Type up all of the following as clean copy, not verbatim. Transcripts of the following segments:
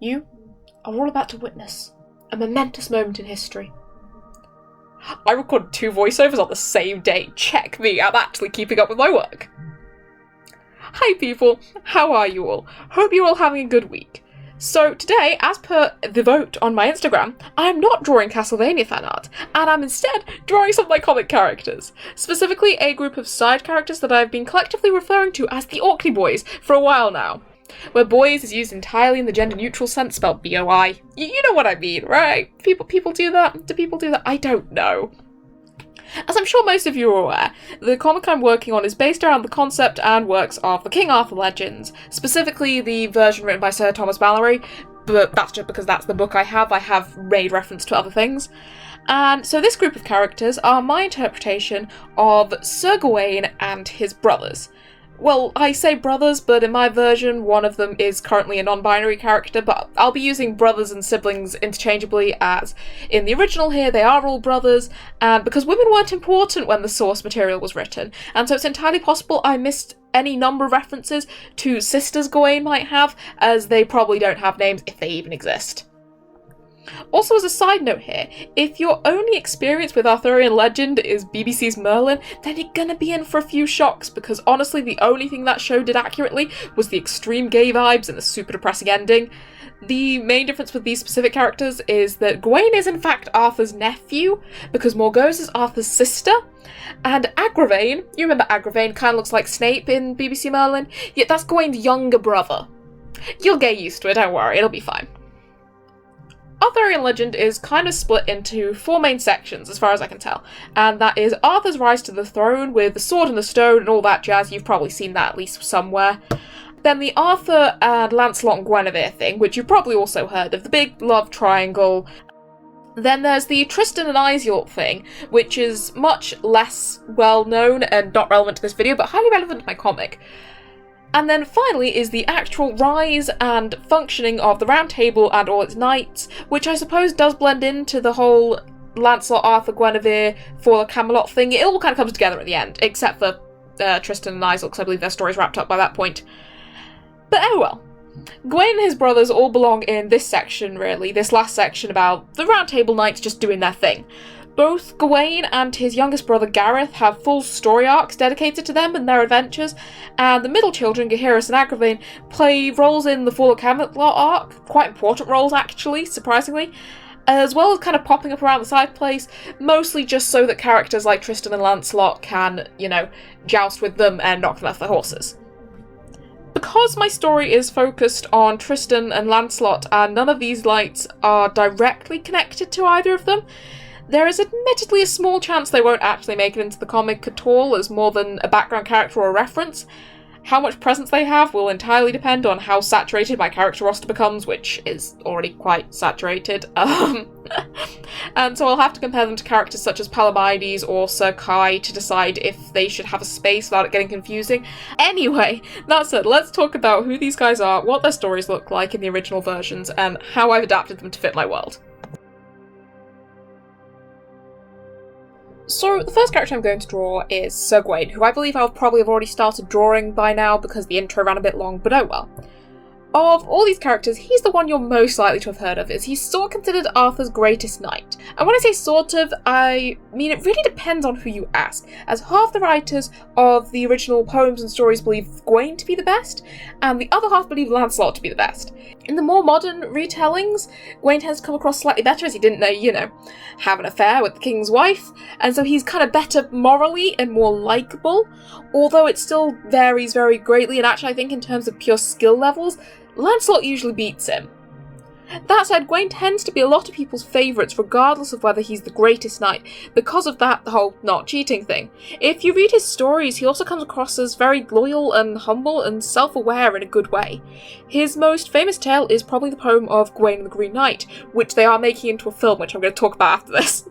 You are all about to witness a momentous moment in history. I recorded 2 voiceovers on the same day. Check me, I'm actually keeping up with my work. Hi people, how are you all? Hope you're all having a good week. So today, as per the vote on my Instagram, I am not drawing Castlevania fan art, and I'm instead drawing some of my comic characters. Specifically a group of side characters that I've been collectively referring to as the Orkney Boys for a while now. Where boys is used entirely in the gender-neutral sense, spelled B-O-I. You know what I mean, right? People do that? Do people do that? I don't know. As I'm sure most of you are aware, the comic I'm working on is based around the concept and works of the King Arthur legends, specifically the version written by Sir Thomas Malory, but that's just because that's the book I have made reference to other things. And so this group of characters are my interpretation of Sir Gawaine and his brothers. Well, I say brothers, but in my version, one of them is currently a non-binary character, but I'll be using brothers and siblings interchangeably, as in the original here, they are all brothers, and because women weren't important when the source material was written, and so it's entirely possible I missed any number of references to sisters Gawaine might have, as they probably don't have names if they even exist. Also, as a side note here, if your only experience with Arthurian legend is BBC's Merlin, then you're gonna be in for a few shocks, because honestly the only thing that show did accurately was the extreme gay vibes and the super depressing ending. The main difference with these specific characters is that Gawaine is in fact Arthur's nephew, because Morgause is Arthur's sister, and Agrivaine, you remember Agrivaine kinda looks like Snape in BBC Merlin? Yeah, that's Gawaine's younger brother. You'll get used to it, don't worry, it'll be fine. Arthurian legend is kind of split into 4 main sections, as far as I can tell, and that is Arthur's rise to the throne with the sword and the stone and all that jazz. You've probably seen that at least somewhere. Then the Arthur and Lancelot and Guinevere thing, which you've probably also heard of, the big love triangle. Then there's the Tristan and Iseult thing, which is much less well known and not relevant to this video, but highly relevant to my comic. And then finally is the actual rise and functioning of the Round Table and all its knights, which I suppose does blend into the whole Lancelot, Arthur, Guinevere, for Camelot thing. It all kind of comes together at the end, except for Tristan and Iseult, because I believe their story's wrapped up by that point. But oh well. Gawain and his brothers all belong in this section, really, this last section about the Round Table knights just doing their thing. Both Gawain and his youngest brother Gareth have full story arcs dedicated to them and their adventures, and the middle children, Gaheris and Agrivaine, play roles in the Fall of Camelot arc, quite important roles actually, surprisingly, as well as kind of popping up around the side place, mostly just so that characters like Tristan and Lancelot can, joust with them and knock them off their horses. Because my story is focused on Tristan and Lancelot, and none of these knights are directly connected to either of them, there is admittedly a small chance they won't actually make it into the comic at all as more than a background character or a reference. How much presence they have will entirely depend on how saturated my character roster becomes, which is already quite saturated. And so I'll have to compare them to characters such as Palomides or Sir Kai to decide if they should have a space without it getting confusing. Anyway, that said, let's talk about who these guys are, what their stories look like in the original versions, and how I've adapted them to fit my world. So, the first character I'm going to draw is Sir Gawain, who I believe I'll probably have already started drawing by now because the intro ran a bit long, but oh well. Of all these characters, he's the one you're most likely to have heard of, as he's sort of considered Arthur's greatest knight. And when I say sort of, I mean it really depends on who you ask, as half the writers of the original poems and stories believe Gawain to be the best, and the other half believe Lancelot to be the best. In the more modern retellings, Gawain tends to come across slightly better, as he didn't, have an affair with the king's wife, and so he's kind of better morally and more likeable, although it still varies very greatly, and actually I think in terms of pure skill levels, Lancelot usually beats him. That said, Gawain tends to be a lot of people's favourites regardless of whether he's the greatest knight, because of that whole not cheating thing. If you read his stories, he also comes across as very loyal and humble and self-aware in a good way. His most famous tale is probably the poem of Gawain and the Green Knight, which they are making into a film, which I'm going to talk about after this.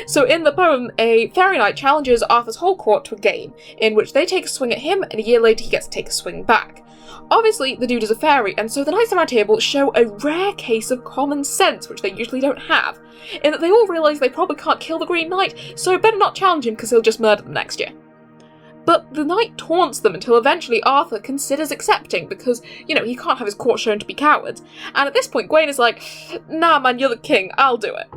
So in the poem, a fairy knight challenges Arthur's whole court to a game, in which they take a swing at him, and a year later he gets to take a swing back. Obviously, the dude is a fairy, and so the Knights of the Round Table show a rare case of common sense, which they usually don't have, in that they all realise they probably can't kill the Green Knight, so better not challenge him because he'll just murder them next year. But the knight taunts them until eventually Arthur considers accepting because, he can't have his court shown to be cowards. And at this point, Gawaine is like, nah man, you're the king, I'll do it.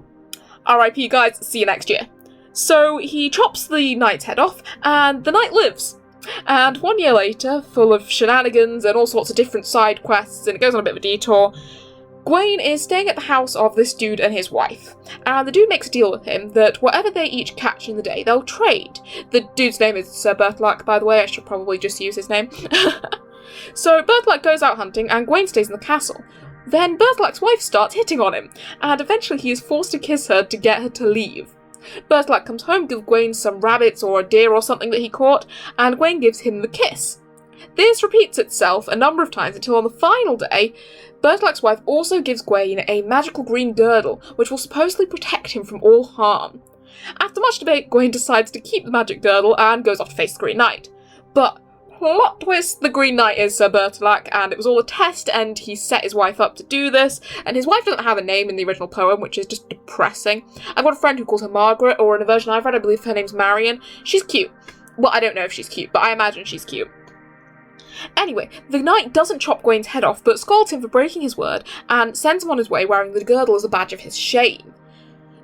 RIP guys, see you next year. So he chops the knight's head off, and the knight lives. And 1 year later, full of shenanigans and all sorts of different side quests, and it goes on a bit of a detour, Gawaine is staying at the house of this dude and his wife, and the dude makes a deal with him that whatever they each catch in the day, they'll trade. The dude's name is Sir Berthelac, by the way, I should probably just use his name. So Berthelac goes out hunting, and Gawaine stays in the castle. Then Berthelac's wife starts hitting on him, and eventually he is forced to kiss her to get her to leave. Berthelac comes home, gives Gawaine some rabbits or a deer or something that he caught, and Gawaine gives him the kiss. This repeats itself a number of times until on the final day, Berthelac's wife also gives Gawaine a magical green girdle, which will supposedly protect him from all harm. After much debate, Gawaine decides to keep the magic girdle and goes off to face the Green Knight. But plot twist, the Green Knight is Sir Berthelac, and it was all a test, and he set his wife up to do this, and his wife doesn't have a name in the original poem, which is just depressing. I've got a friend who calls her Margaret, or in a version I've read, I believe her name's Marion. She's cute. Well, I don't know if she's cute, but I imagine she's cute. Anyway, the knight doesn't chop Gawaine's head off, but scolds him for breaking his word, and sends him on his way wearing the girdle as a badge of his shame.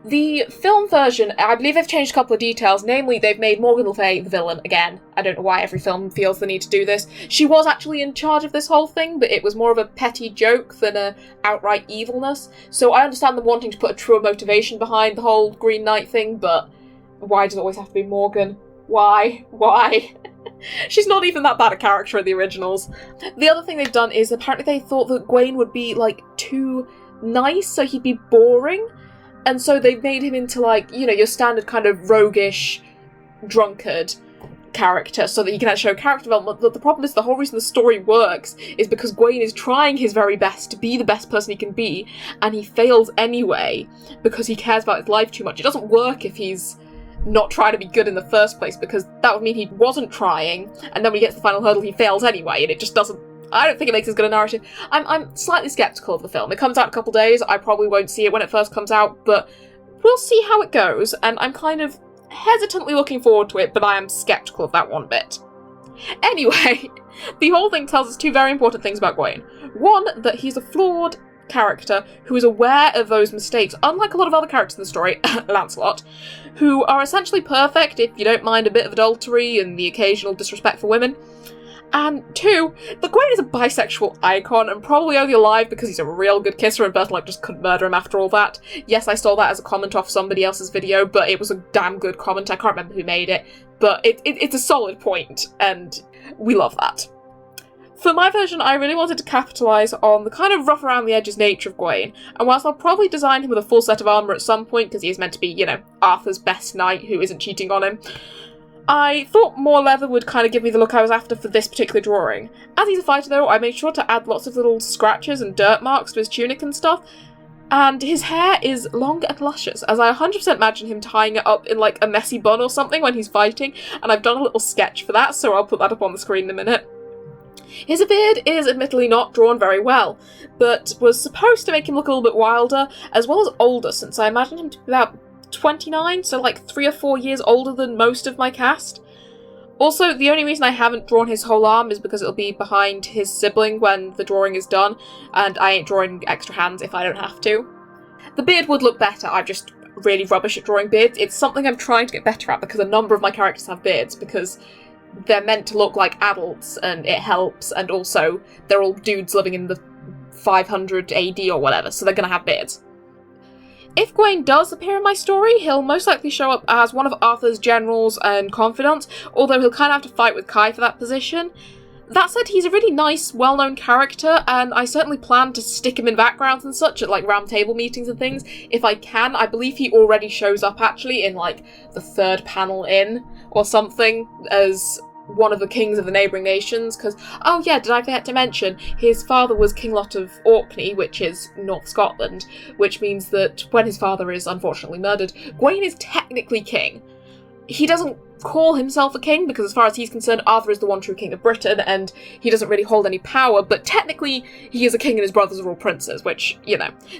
The film version, I believe they've changed a couple of details, namely they've made Morgan Le Fay the villain again. I don't know why every film feels the need to do this. She was actually in charge of this whole thing, but it was more of a petty joke than a outright evilness, so I understand them wanting to put a truer motivation behind the whole Green Knight thing, but why does it always have to be Morgan? Why? She's not even that bad a character in the originals. The other thing they've done is apparently they thought that Gawaine would be, too nice, so he'd be boring. And so they've made him into, your standard kind of roguish, drunkard character, so that he can actually show character development. But the problem is the whole reason the story works is because Gawaine is trying his very best to be the best person he can be, and he fails anyway because he cares about his life too much. It doesn't work if he's not trying to be good in the first place, because that would mean he wasn't trying, and then when he gets to the final hurdle he fails anyway, and it just doesn't... I don't think it makes as good a narrative. I'm slightly sceptical of the film. It comes out in a couple days, I probably won't see it when it first comes out, but we'll see how it goes, and I'm kind of hesitantly looking forward to it, but I am sceptical of that one bit. Anyway, the whole thing tells us two very important things about Gawaine. One, that he's a flawed character who is aware of those mistakes, unlike a lot of other characters in the story, Lancelot, who are essentially perfect if you don't mind a bit of adultery and the occasional disrespect for women. And two, that Gawaine is a bisexual icon and probably only alive because he's a real good kisser and Berthelac just couldn't murder him after all that. Yes, I stole that as a comment off somebody else's video, but it was a damn good comment. I can't remember who made it, but it's a solid point, and we love that. For my version, I really wanted to capitalise on the kind of rough-around-the-edges nature of Gawaine, and whilst I'll probably design him with a full set of armour at some point, because he is meant to be, Arthur's best knight who isn't cheating on him, I thought more leather would kind of give me the look I was after for this particular drawing. As he's a fighter though, I made sure to add lots of little scratches and dirt marks to his tunic and stuff, and his hair is long and luscious, as I 100% imagine him tying it up in a messy bun or something when he's fighting, and I've done a little sketch for that, so I'll put that up on the screen in a minute. His beard is admittedly not drawn very well, but was supposed to make him look a little bit wilder, as well as older, since I imagine him to be about 29, so 3 or 4 years older than most of my cast. Also, the only reason I haven't drawn his whole arm is because it'll be behind his sibling when the drawing is done, and I ain't drawing extra hands if I don't have to. The beard would look better, I'm just really rubbish at drawing beards. It's something I'm trying to get better at because a number of my characters have beards, because they're meant to look like adults and it helps, and also they're all dudes living in the 500 AD or whatever, so they're gonna have beards. If Gawaine does appear in my story, he'll most likely show up as one of Arthur's generals and confidants, although he'll kind of have to fight with Kai for that position. That said, he's a really nice, well-known character, and I certainly plan to stick him in backgrounds and such at round table meetings and things, if I can. I believe he already shows up actually in the third panel in, or something, as one of the kings of the neighbouring nations, because, oh yeah, did I forget to mention, his father was King Lot of Orkney, which is North Scotland, which means that when his father is unfortunately murdered, Gawaine is technically king. He doesn't call himself a king, because as far as he's concerned, Arthur is the one true king of Britain, and he doesn't really hold any power, but technically he is a king and his brothers are all princes, which,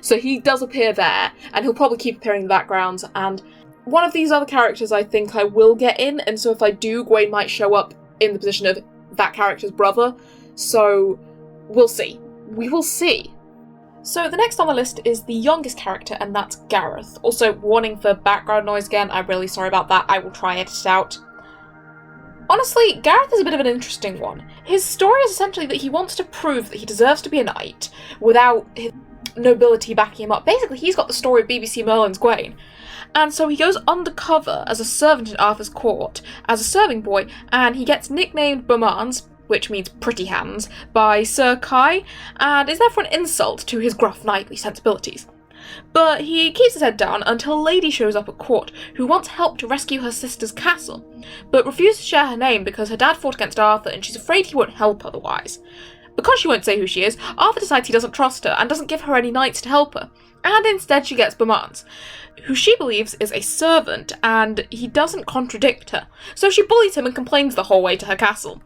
so he does appear there, and he'll probably keep appearing in the background, and one of these other characters I think I will get in, and so if I do, Gawaine might show up in the position of that character's brother, so we'll see. We will see. So the next on the list is the youngest character, and that's Gareth. Also, warning for background noise again, I'm really sorry about that, I will try edit it out. Honestly, Gareth is a bit of an interesting one. His story is essentially that he wants to prove that he deserves to be a knight without his nobility backing him up. Basically, he's got the story of BBC Merlin's Gawaine. And so he goes undercover as a servant at Arthur's court, as a serving boy, and he gets nicknamed Beaumans, which means pretty hands, by Sir Kai, and is therefore an insult to his gruff knightly sensibilities. But he keeps his head down until a lady shows up at court who wants help to rescue her sister's castle, but refuses to share her name because her dad fought against Arthur and she's afraid he won't help otherwise. Because she won't say who she is, Arthur decides he doesn't trust her and doesn't give her any knights to help her, and instead she gets Beaumans, who she believes is a servant, and he doesn't contradict her, so she bullies him and complains the whole way to her castle.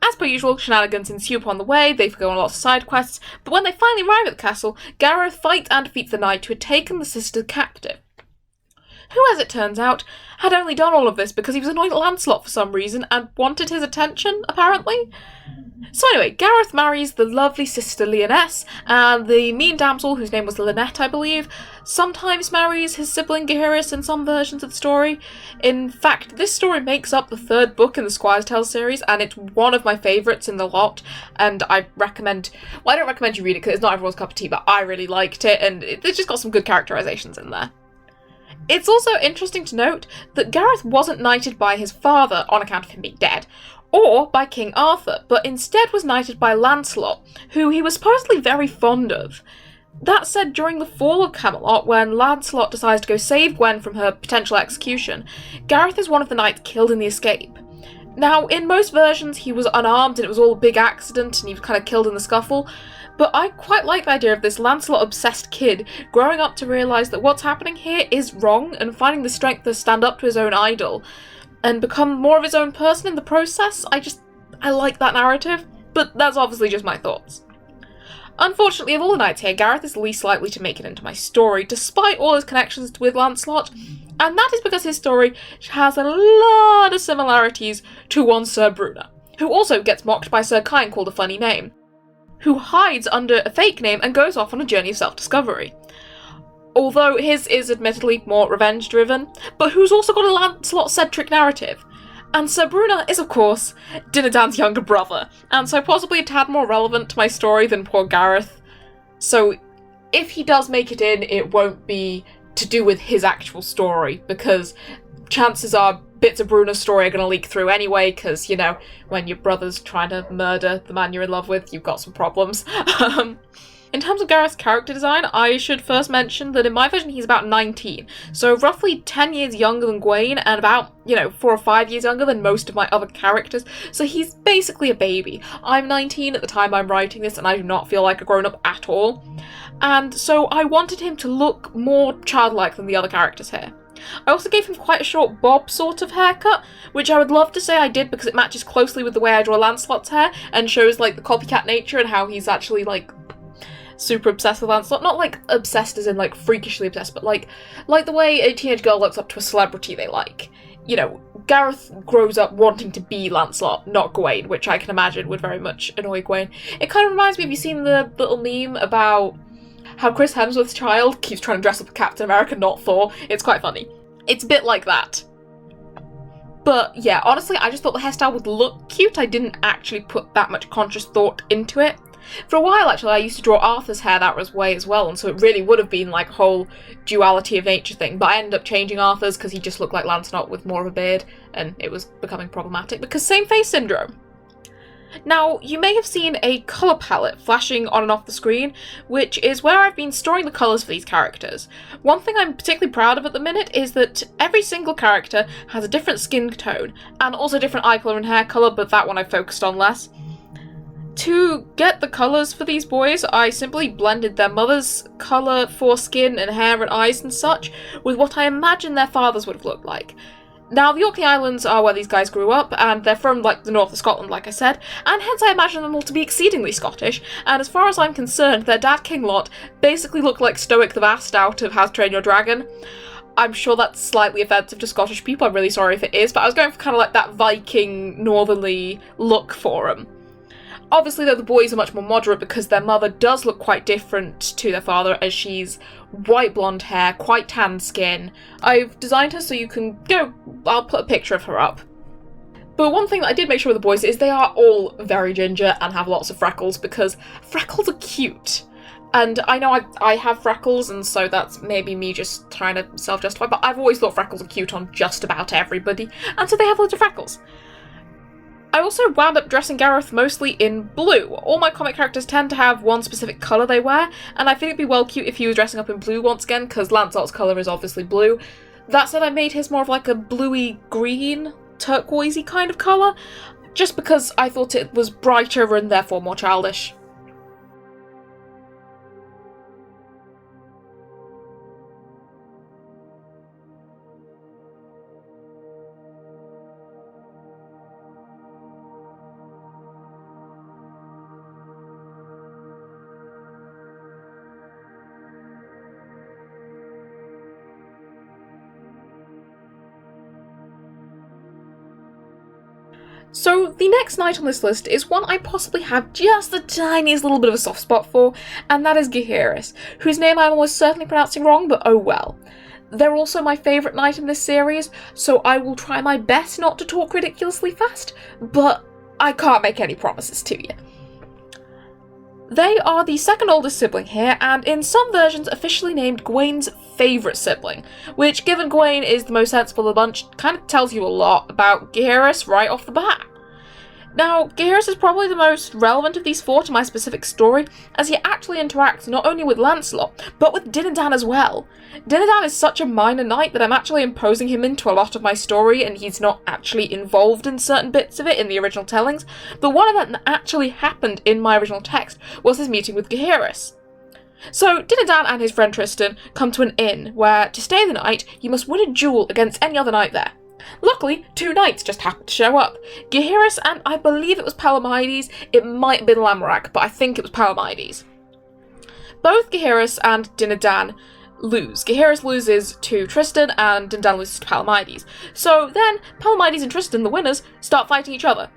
As per usual, shenanigans ensue upon the way, they go on lots of side quests, but when they finally arrive at the castle, Gareth fights and defeats the knight who had taken the sister captive. Who, as it turns out, had only done all of this because he was annoyed at Lancelot for some reason and wanted his attention, apparently. So anyway, Gareth marries the lovely sister Lyonesse, and the mean damsel, whose name was Lynette, I believe, sometimes marries his sibling Gaheris in some versions of the story. In fact, this story makes up the third book in the Squires' Tales series, and it's one of my favourites in the lot, and I recommend... Well, I don't recommend you read it because it's not everyone's cup of tea, but I really liked it, and it's just got some good characterizations in there. It's also interesting to note that Gareth wasn't knighted by his father on account of him being dead, or by King Arthur, but instead was knighted by Lancelot, who he was supposedly very fond of. That said, during the fall of Camelot, when Lancelot decides to go save Gwen from her potential execution, Gareth is one of the knights killed in the escape. Now, in most versions he was unarmed and it was all a big accident and he was kind of killed in the scuffle, but I quite like the idea of this Lancelot-obsessed kid growing up to realise that what's happening here is wrong and finding the strength to stand up to his own idol and become more of his own person in the process. I like that narrative, but that's obviously just my thoughts. Unfortunately, of all the knights here, Gareth is least likely to make it into my story, despite all his connections with Lancelot, and that is because his story has a lot of similarities to one Sir Bruna, who also gets mocked by Sir Kai and called a funny name, who hides under a fake name and goes off on a journey of self-discovery. Although his is admittedly more revenge-driven, but who's also got a Lancelot-centric narrative. And Sir Bruna is, of course, Dinadan's younger brother, and so possibly a tad more relevant to my story than poor Gareth. So if he does make it in, it won't be to do with his actual story, because chances are bits of Bruna's story are going to leak through anyway, because, you know, when your brother's trying to murder the man you're in love with, you've got some problems. In terms of Gareth's character design, I should first mention that in my version he's about 19, so roughly 10 years younger than Gawaine and about, 4 or 5 years younger than most of my other characters, so he's basically a baby. I'm 19 at the time I'm writing this and I do not feel like a grown-up at all, and so I wanted him to look more childlike than the other characters here. I also gave him quite a short bob sort of haircut, which I would love to say I did because it matches closely with the way I draw Lancelot's hair and shows the copycat nature and how he's actually super obsessed with Lancelot. Not obsessed as in freakishly obsessed, but like the way a teenage girl looks up to a celebrity they like. Gareth grows up wanting to be Lancelot, not Gawaine, which I can imagine would very much annoy Gawaine. It kind of reminds me, have you seen the little meme about how Chris Hemsworth's child keeps trying to dress up as Captain America, not Thor? It's quite funny. It's a bit like that. But yeah, honestly, I just thought the hairstyle would look cute. I didn't actually put that much conscious thought into it. For a while, actually, I used to draw Arthur's hair that way as well, and so it really would have been a whole duality of nature thing, but I ended up changing Arthur's because he just looked like Lancelot with more of a beard, and it was becoming problematic because same face syndrome. Now, you may have seen a colour palette flashing on and off the screen, which is where I've been storing the colours for these characters. One thing I'm particularly proud of at the minute is that every single character has a different skin tone, and also different eye colour and hair colour, but that one I focused on less. To get the colours for these boys, I simply blended their mother's colour for skin and hair and eyes and such with what I imagine their fathers would have looked like. Now, the Orkney Islands are where these guys grew up, and they're from, the north of Scotland, like I said, and hence I imagine them all to be exceedingly Scottish, and as far as I'm concerned, their dad King Lot basically looked like Stoic the Vast out of How to Train Your Dragon. I'm sure that's slightly offensive to Scottish people, I'm really sorry if it is, but I was going for kind of like that Viking, northerly look for them. Obviously, though, the boys are much more moderate because their mother does look quite different to their father, as she's white blonde hair, quite tan skin. I've designed her so you can I'll put a picture of her up. But one thing that I did make sure with the boys is they are all very ginger and have lots of freckles, because freckles are cute. And I know I have freckles, and so that's maybe me just trying to self-justify, but I've always thought freckles are cute on just about everybody, and so they have loads of freckles. I also wound up dressing Gareth mostly in blue. All my comic characters tend to have one specific colour they wear, and I think it'd be well cute if he was dressing up in blue once again, because Lancelot's colour is obviously blue. That said, I made his more of like a bluey green, turquoisey kind of colour, just because I thought it was brighter and therefore more childish. So the next knight on this list is one I possibly have just the tiniest little bit of a soft spot for, and that is Gaheris, whose name I'm almost certainly pronouncing wrong, but oh well. They're also my favourite knight in this series, so I will try my best not to talk ridiculously fast, but I can't make any promises to you. They are the second oldest sibling here, and in some versions officially named Gawaine's favourite sibling, which, given Gawaine is the most sensible of the bunch, kind of tells you a lot about Gaheris right off the bat. Now, Gaheris is probably the most relevant of these four to my specific story, as he actually interacts not only with Lancelot, but with Dinadan as well. Dinadan is such a minor knight that I'm actually imposing him into a lot of my story, and he's not actually involved in certain bits of it in the original tellings, but one event that actually happened in my original text was his meeting with Gaheris. So, Dinadan and his friend Tristan come to an inn, where, to stay the night, you must win a duel against any other knight there. Luckily, two knights just happened to show up. Gaheris and I believe it was Palomides. It might have been Lamorak, but I think it was Palomides. Both Gaheris and Dinadan lose. Gaheris loses to Tristan and Dinadan loses to Palomides. So then, Palomides and Tristan, the winners, start fighting each other.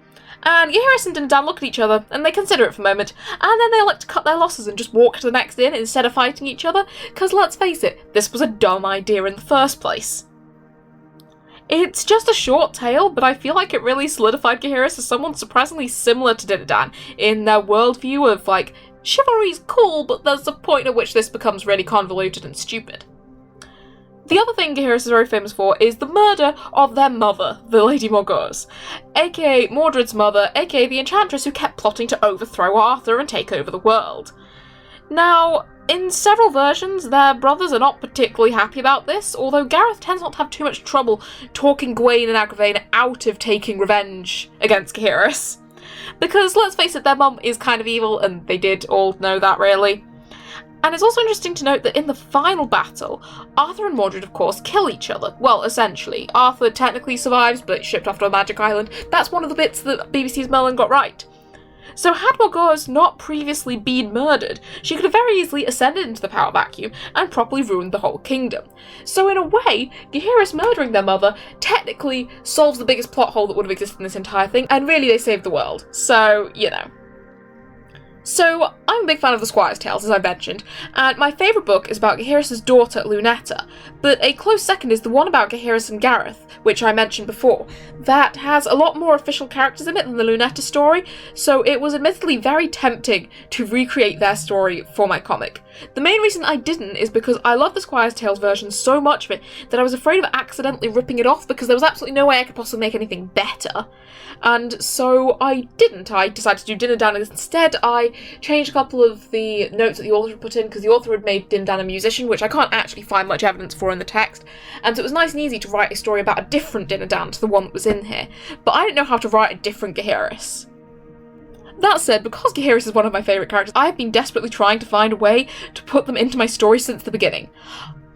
And Gaheris and Dinadan look at each other, and they consider it for a moment, and then they elect to cut their losses and just walk to the next inn instead of fighting each other, because let's face it, this was a dumb idea in the first place. It's just a short tale, but I feel like it really solidified Gaheris as someone surprisingly similar to Dinadan in their worldview of, like, chivalry's cool, but there's a point at which this becomes really convoluted and stupid. The other thing Gaheris is very famous for is the murder of their mother, the Lady Morgause, aka Mordred's mother, aka the enchantress who kept plotting to overthrow Arthur and take over the world. Now, in several versions, their brothers are not particularly happy about this, although Gareth tends not to have too much trouble talking Gawaine and Agrivaine out of taking revenge against Gaheris. Because, let's face it, their mum is kind of evil, and they did all know that, really. And it's also interesting to note that in the final battle, Arthur and Mordred, of course, kill each other. Well, essentially. Arthur technically survives, but shipped off to a magic island. That's one of the bits that BBC's Merlin got right. So had Morgause not previously been murdered, she could have very easily ascended into the power vacuum and properly ruined the whole kingdom. So in a way, Gaheris murdering their mother technically solves the biggest plot hole that would have existed in this entire thing, and really they saved the world. So, you know. So, I'm a big fan of the Squire's Tales, as I mentioned, and my favourite book is about Gaheris' daughter, Lunetta, but a close second is the one about Gaheris and Gareth, which I mentioned before. That has a lot more official characters in it than the Lunetta story, so it was admittedly very tempting to recreate their story for my comic. The main reason I didn't is because I love the Squire's Tales version so much of it that I was afraid of accidentally ripping it off because there was absolutely no way I could possibly make anything better. And so I didn't. I decided to do Dinadan instead. I changed a couple of the notes that the author had put in because the author had made Dinadan a musician, which I can't actually find much evidence for in the text, and so it was nice and easy to write a story about a different Dinadan to the one that was in here, but I didn't know how to write a different Gaheris. That said, because Gaheris is one of my favourite characters, I've been desperately trying to find a way to put them into my story since the beginning.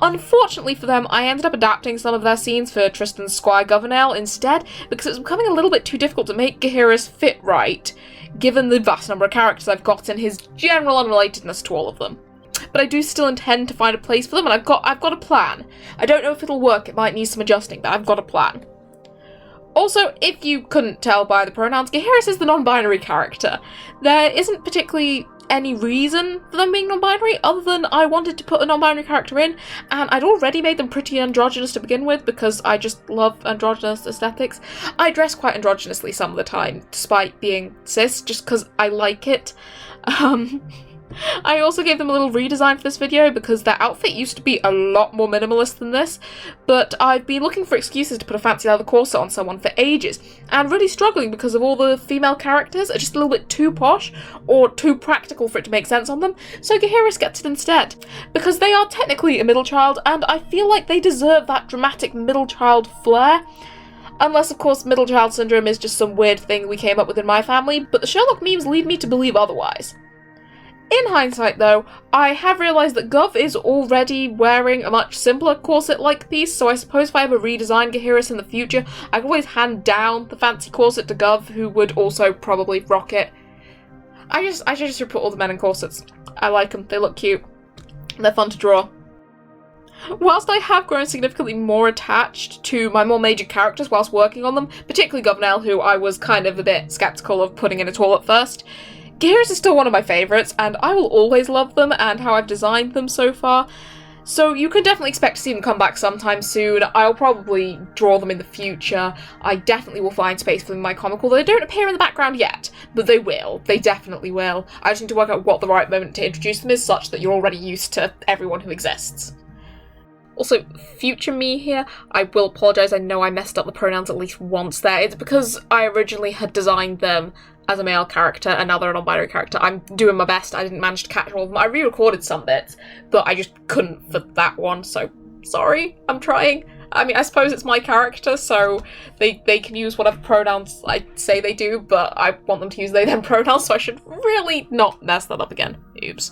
Unfortunately for them, I ended up adapting some of their scenes for Tristan's Squire Governale instead, because it was becoming a little bit too difficult to make Gaheris fit right, given the vast number of characters I've got and his general unrelatedness to all of them. but I do still intend to find a place for them, and I've got a plan. I don't know if it'll work, it might need some adjusting, but I've got a plan. Also, if you couldn't tell by the pronouns, Gaheris is the non-binary character. There isn't particularly any reason for them being non-binary, other than I wanted to put a non-binary character in, and I'd already made them pretty androgynous to begin with, because I just love androgynous aesthetics. I dress quite androgynously some of the time, despite being cis, just because I like it. I also gave them a little redesign for this video because their outfit used to be a lot more minimalist than this, but I've been looking for excuses to put a fancy leather corset on someone for ages, and really struggling because of all the female characters are just a little bit too posh or too practical for it to make sense on them, so Gaheris gets it instead. Because they are technically a middle child, and I feel like they deserve that dramatic middle child flair. Unless, of course, middle child syndrome is just some weird thing we came up with in my family, but the Sherlock memes lead me to believe otherwise. In hindsight, though, I have realised that Gov is already wearing a much simpler corset-like piece, so I suppose if I ever redesign Gaheris in the future, I can always hand down the fancy corset to Gov, who would also probably rock it. I just should put all the men in corsets. I like them, they look cute, they're fun to draw. Whilst I have grown significantly more attached to my more major characters whilst working on them, particularly Governell, who I was kind of a bit sceptical of putting in at all at first, Gaheris is still one of my favourites, and I will always love them and how I've designed them so far, so you can definitely expect to see them come back sometime soon. I'll probably draw them in the future. I definitely will find space for them in my comic, although they don't appear in the background yet, but they will. They definitely will. I just need to work out what the right moment to introduce them is, such that you're already used to everyone who exists. Also, future me here, I will apologise, I know I messed up the pronouns at least once there. It's because I originally had designed them as a male character and now they're a non-binary character. I'm doing my best, I didn't manage to catch all of them. I re-recorded some bits, but I just couldn't for that one, so sorry, I'm trying. I mean, I suppose it's my character, so they can use whatever pronouns I say they do, but I want them to use they, them pronouns, so I should really not mess that up again. Oops.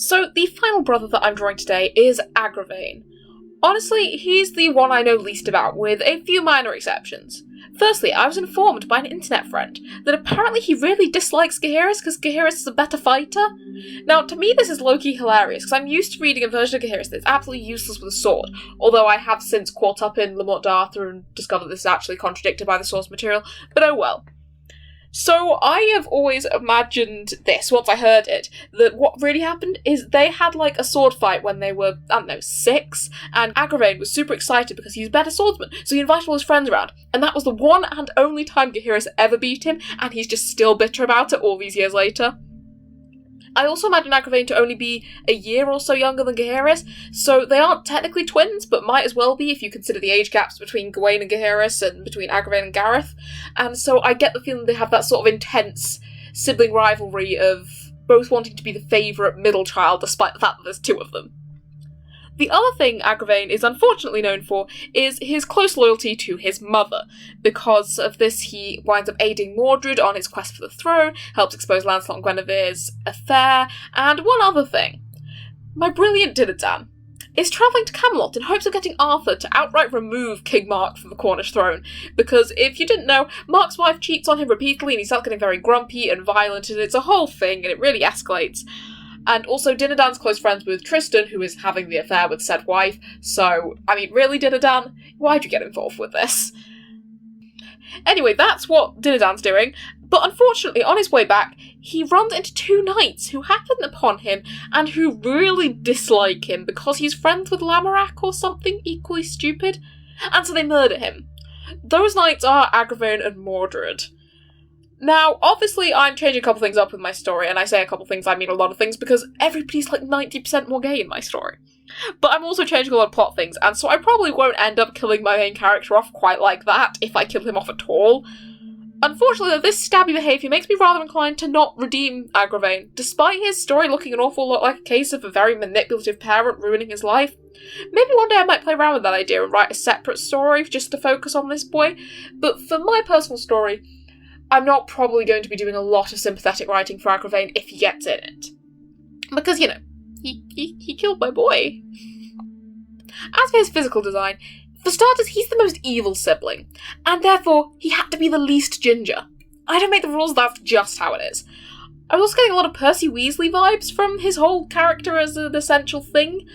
So, the final brother that I'm drawing today is Agrivaine. Honestly, he's the one I know least about, with a few minor exceptions. Firstly, I was informed by an internet friend that apparently he really dislikes Gaheris because Gaheris is a better fighter. Now, to me this is low-key hilarious, because I'm used to reading a version of Gaheris that's absolutely useless with a sword, although I have since caught up in Le Morte d'Arthur and discovered this is actually contradicted by the source material, but oh well. So I have always imagined this, once I heard it, that what really happened is they had like a sword fight when they were, I don't know, 6, and Agrivaine was super excited because he's a better swordsman, so he invited all his friends around, and that was the one and only time Gaheris ever beat him, and he's just still bitter about it all these years later. I also imagine Agrivaine to only be a year or so younger than Gaheris, so they aren't technically twins, but might as well be if you consider the age gaps between Gawaine and Gaheris and between Agrivaine and Gareth. And so I get the feeling they have that sort of intense sibling rivalry of both wanting to be the favourite middle child despite the fact that there's 2 of them. The other thing Agrivaine is unfortunately known for is his close loyalty to his mother. Because of this, he winds up aiding Mordred on his quest for the throne, helps expose Lancelot and Guinevere's affair, and one other thing. My brilliant Dinadan is travelling to Camelot in hopes of getting Arthur to outright remove King Mark from the Cornish throne, because if you didn't know, Mark's wife cheats on him repeatedly and he starts getting very grumpy and violent, and it's a whole thing and it really escalates. And also, Dinadan's close friends with Tristan, who is having the affair with said wife, so, I mean, really, Dinadan? Why'd you get involved with this? Anyway, that's what Dinadan's doing, but unfortunately, on his way back, he runs into 2 knights who happen upon him, and who really dislike him because he's friends with Lamorak or something equally stupid, and so they murder him. Those knights are Agrivaine and Mordred. Now, obviously, I'm changing a couple things up with my story, and I say a couple things, I mean a lot of things, because everybody's like 90% more gay in my story. But I'm also changing a lot of plot things, and so I probably won't end up killing my main character off quite like that, if I kill him off at all. Unfortunately, though, this stabby behaviour makes me rather inclined to not redeem Agrivaine, despite his story looking an awful lot like a case of a very manipulative parent ruining his life. Maybe one day I might play around with that idea and write a separate story just to focus on this boy, but for my personal story, I'm not probably going to be doing a lot of sympathetic writing for Agrivaine if he gets in it. Because, you know, he killed my boy. As for his physical design, for starters, he's the most evil sibling, and therefore he had to be the least ginger. I don't make the rules, that's just how it is. I was also getting a lot of Percy Weasley vibes from his whole character as an essential thing.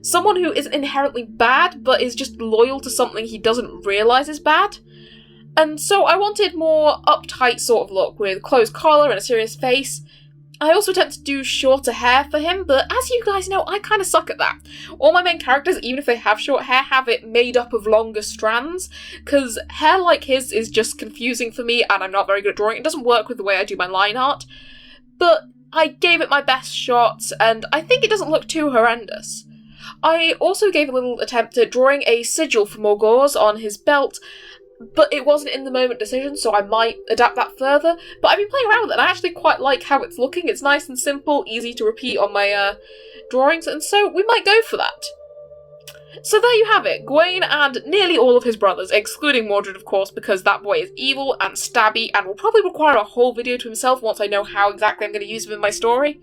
Someone who isn't inherently bad, but is just loyal to something he doesn't realise is bad. And so I wanted more uptight sort of look, with closed collar and a serious face. I also attempt to do shorter hair for him, but as you guys know, I kind of suck at that. All my main characters, even if they have short hair, have it made up of longer strands, because hair like his is just confusing for me, and I'm not very good at drawing. It doesn't work with the way I do my line art. But I gave it my best shot, and I think it doesn't look too horrendous. I also gave a little attempt at drawing a sigil for Morgause on his belt, but it wasn't in the moment decision, so I might adapt that further. But I've been playing around with it, and I actually quite like how it's looking. It's nice and simple, easy to repeat on my drawings, and so we might go for that. So there you have it, Gawaine and nearly all of his brothers, excluding Mordred, of course, because that boy is evil and stabby, and will probably require a whole video to himself once I know how exactly I'm going to use him in my story.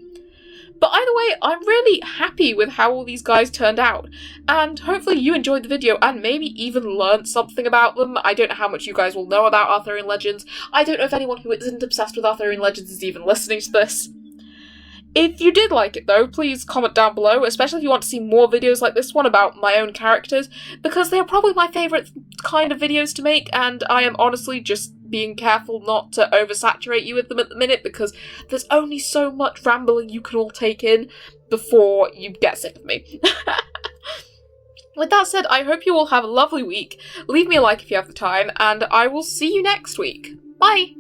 But either way, I'm really happy with how all these guys turned out, and hopefully you enjoyed the video and maybe even learned something about them. I don't know how much you guys will know about Arthurian legends. I don't know if anyone who isn't obsessed with Arthurian legends is even listening to this. If you did like it though, please comment down below, especially if you want to see more videos like this one about my own characters, because they are probably my favourite kind of videos to make, and I am honestly just being careful not to oversaturate you with them at the minute, because there's only so much rambling you can all take in before you get sick of me. With that said, I hope you all have a lovely week. Leave me a like if you have the time, and I will see you next week. Bye!